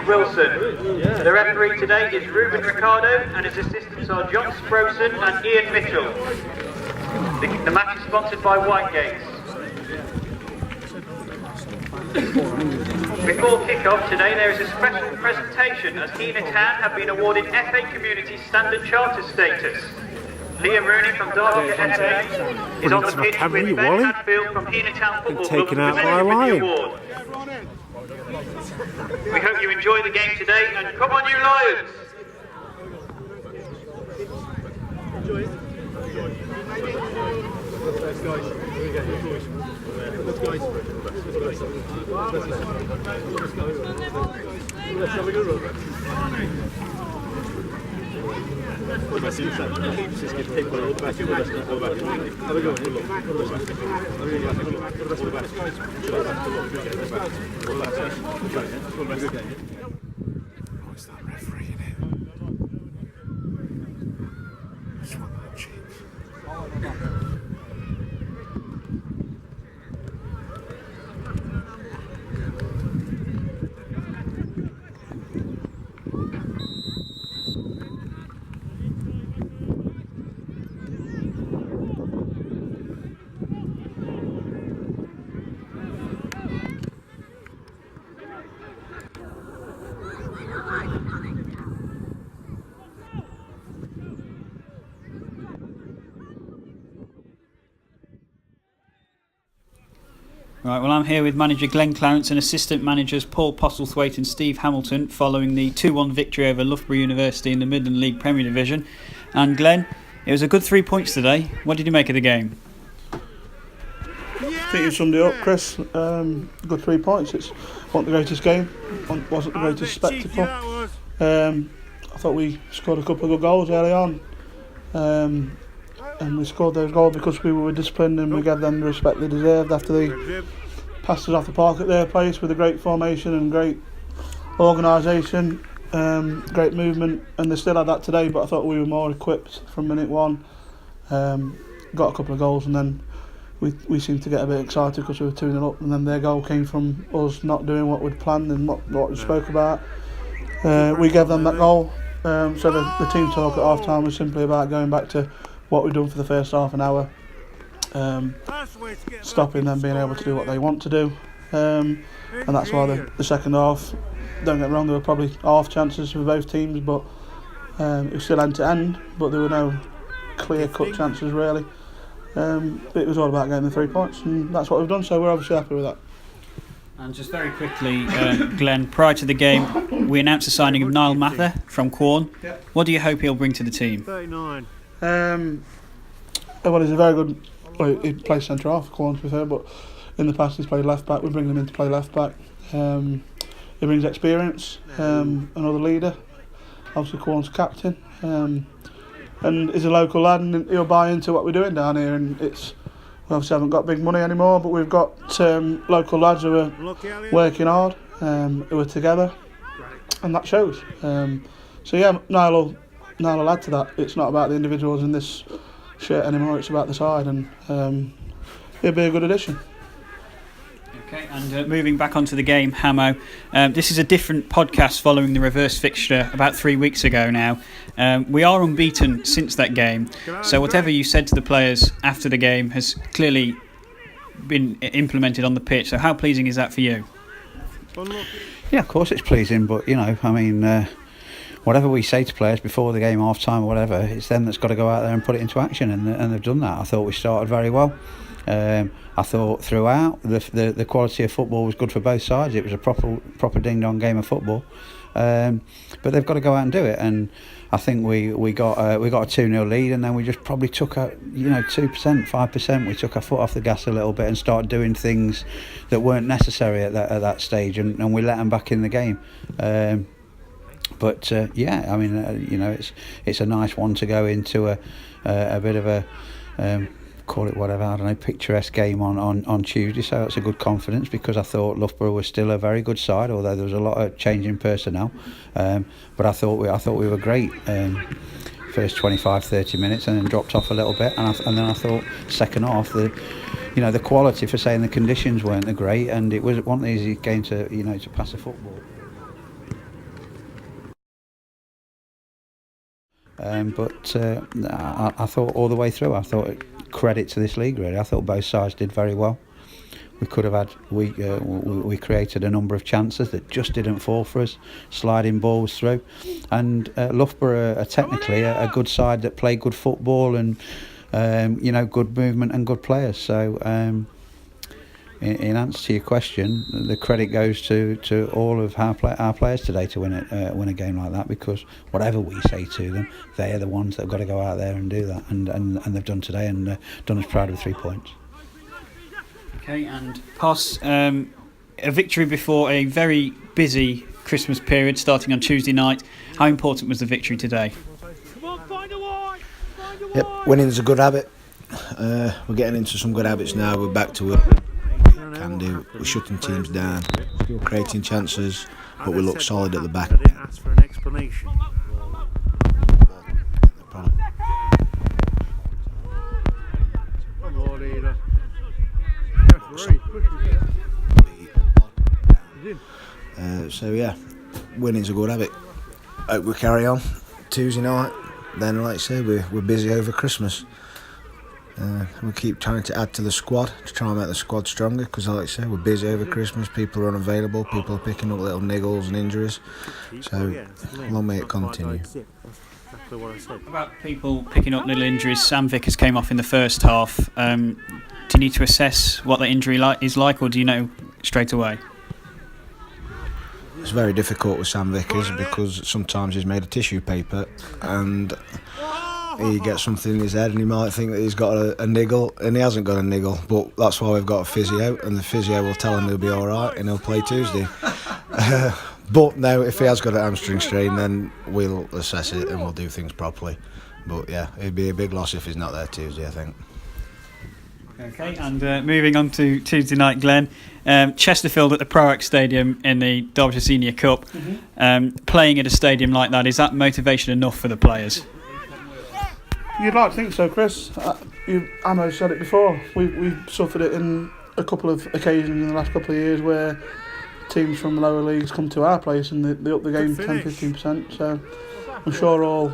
Wilson. The referee today is Ruben Ricardo and his assistants are John Sproson and Ian Mitchell. The match is sponsored by Whitegates. Before kick-off today there is a special presentation as Heanor Town have been awarded FA Community Standard Charter status. Liam Rooney from Derbyshire FA is on the pitch with Ben Hadfield from Heanor Town Football Club presenting the award. We hope you enjoy the game today and come on you Lions! Let's guys, here we go, boys. Let's guys. Let's have a good run. What's that referee in it? Swung that cheek. Right, well I'm here with manager Glenn Clarence and assistant managers Paul Postlethwaite and Steve Hamilton following the 2-1 victory over Loughborough University in the Midland League Premier Division. And Glenn, it was a good 3 points today. What did you make of the game? I think you summed it up, Chris. Good 3 points. It wasn't the greatest game, wasn't the greatest spectacle. I thought we scored a couple of good goals early on. And we scored those goals because we were disciplined and we gave them the respect they deserved after they passed us off the park at their place with a great formation and great organisation, great movement, and they still had that today, but I thought we were more equipped from minute one. Got a couple of goals and then we seemed to get a bit excited because we were 2-0 up, and then their goal came from us not doing what we'd planned and what we spoke about. We gave them that goal, so the team talk at half time was simply about going back to what we've done for the first half an hour, stopping them being able to do what they want to do, and that's why the second half, don't get me wrong, there were probably half chances for both teams, but it was still end to end, but there were no clear cut chances really. It was all about getting the 3 points, and that's what we've done, so we're obviously happy with that. And just very quickly, Glenn, prior to the game we announced the signing of Niall Mather from Quorn. What do you hope he'll bring to the team? 39. Well, he's a very good. Well, he plays centre half, Quorn, to be fair, but in the past he's played left back. We're bringing him in to play left back. He brings experience, another leader, obviously Quorn's captain, and he's a local lad, and he'll buy into what we're doing down here. And we obviously haven't got big money anymore, but we've got local lads who are working hard, who are together, and that shows. So yeah, Niall will add to that. It's not about the individuals in this shirt anymore, it's about the side, and he'll be a good addition. Okay, and moving back onto the game, Hamo, this is a different podcast following the reverse fixture about 3 weeks ago now. We are unbeaten since that game, so whatever you said to the players after the game has clearly been implemented on the pitch, so how pleasing is that for you? Yeah, of course it's pleasing, but whatever we say to players before the game, half time or whatever, it's them that's got to go out there and put it into action, and they've done that. I thought we started very well. I thought throughout the quality of football was good for both sides. It was a proper ding dong game of football, but they've got to go out and do it. And I think we got a 2-0 lead, and then we just probably took 2%, 5%. We took our foot off the gas a little bit and started doing things that weren't necessary at that stage, and we let them back in the game. But it's a nice one to go into a bit of a call it whatever, I don't know, picturesque game on Tuesday. So it's a good confidence, because I thought Loughborough was still a very good side, although there was a lot of change in personnel. But I thought we were great. first 25-30 minutes, and then dropped off a little bit. And then I thought second half, the quality, for saying the conditions weren't the great, and it wasn't an easy game to pass a football. But I thought all the way through, I thought credit to this league really. I thought both sides did very well. We could have had, we created a number of chances that just didn't fall for us, sliding balls through. And Loughborough are technically a good side that play good football and good movement and good players. So in answer to your question, the credit goes to all of our players today to win a game like that, because whatever we say to them, they are the ones that have got to go out there and do that, and they've done today, and done us proud of 3 points. Okay, and Poss, a victory before a very busy Christmas period starting on Tuesday night. How important was the victory today? Yep, winning's a good habit. We're getting into some good habits now. We're back to what we can do. We're shutting teams down, still creating chances, but we look solid at the back. I didn't ask for an explanation. So yeah, winning's a good habit. Hope we carry on Tuesday night. Then, like I say, we're busy over Christmas. We keep trying to add to the squad to try and make the squad stronger, because, like I say, we're busy over Christmas. People are unavailable. People are picking up little niggles and injuries. So long may it continue. About people picking up little injuries, Sam Vickers came off in the first half. Do you need to assess what the injury is like, or do you know straight away? It's very difficult with Sam Vickers, because sometimes he's made of tissue paper and he gets something in his head and he might think that he's got a niggle, and he hasn't got a niggle. But that's why we've got a physio, and the physio will tell him he'll be all right and he'll play Tuesday. But no, if he has got a hamstring strain, then we'll assess it and we'll do things properly. But yeah, it'd be a big loss if he's not there Tuesday, I think. Okay, and moving on to Tuesday night, Glenn. Chesterfield at the Proax Stadium in the Derbyshire Senior Cup. Playing at a stadium like that, is that motivation enough for the players? You'd like to think so, Chris. Ammo said it before. We've suffered it in a couple of occasions in the last couple of years where teams from the lower leagues come to our place and they up the game 10-15%. So I'm sure all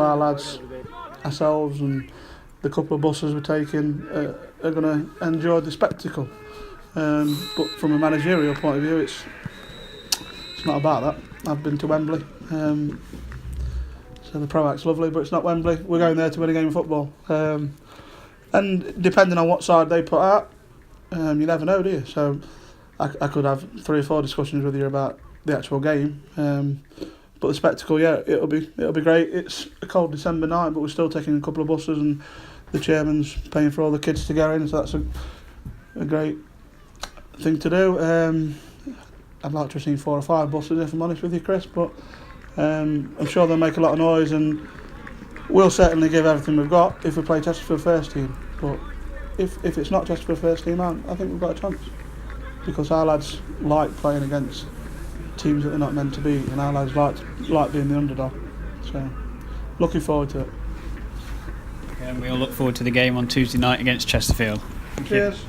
our lads, ourselves and the couple of buses we're taking are going to enjoy the spectacle. But from a managerial point of view, it's not about that. I've been to Wembley, so the Proac's lovely, but it's not Wembley. We're going there to win a game of football, and depending on what side they put out, you never know, do you? So I could have 3 or 4 discussions with you about the actual game, but the spectacle, yeah, it'll be great. It's a cold December night, but we're still taking a couple of buses, and the chairman's paying for all the kids to go in, so that's a great thing to do. I'd like to have seen 4 or 5 buses, if I'm honest with you, Chris, but I'm sure they'll make a lot of noise, and we'll certainly give everything we've got if we play Chesterfield first team. But if it's not Chesterfield first team, I think we've got a chance, because our lads like playing against teams that they're not meant to beat, and our lads like being the underdog. So looking forward to it. Okay, and we'll look forward to the game on Tuesday night against Chesterfield. Cheers.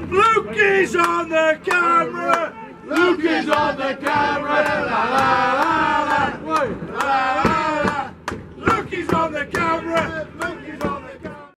Luke is on the camera! Luke is on the camera! La la!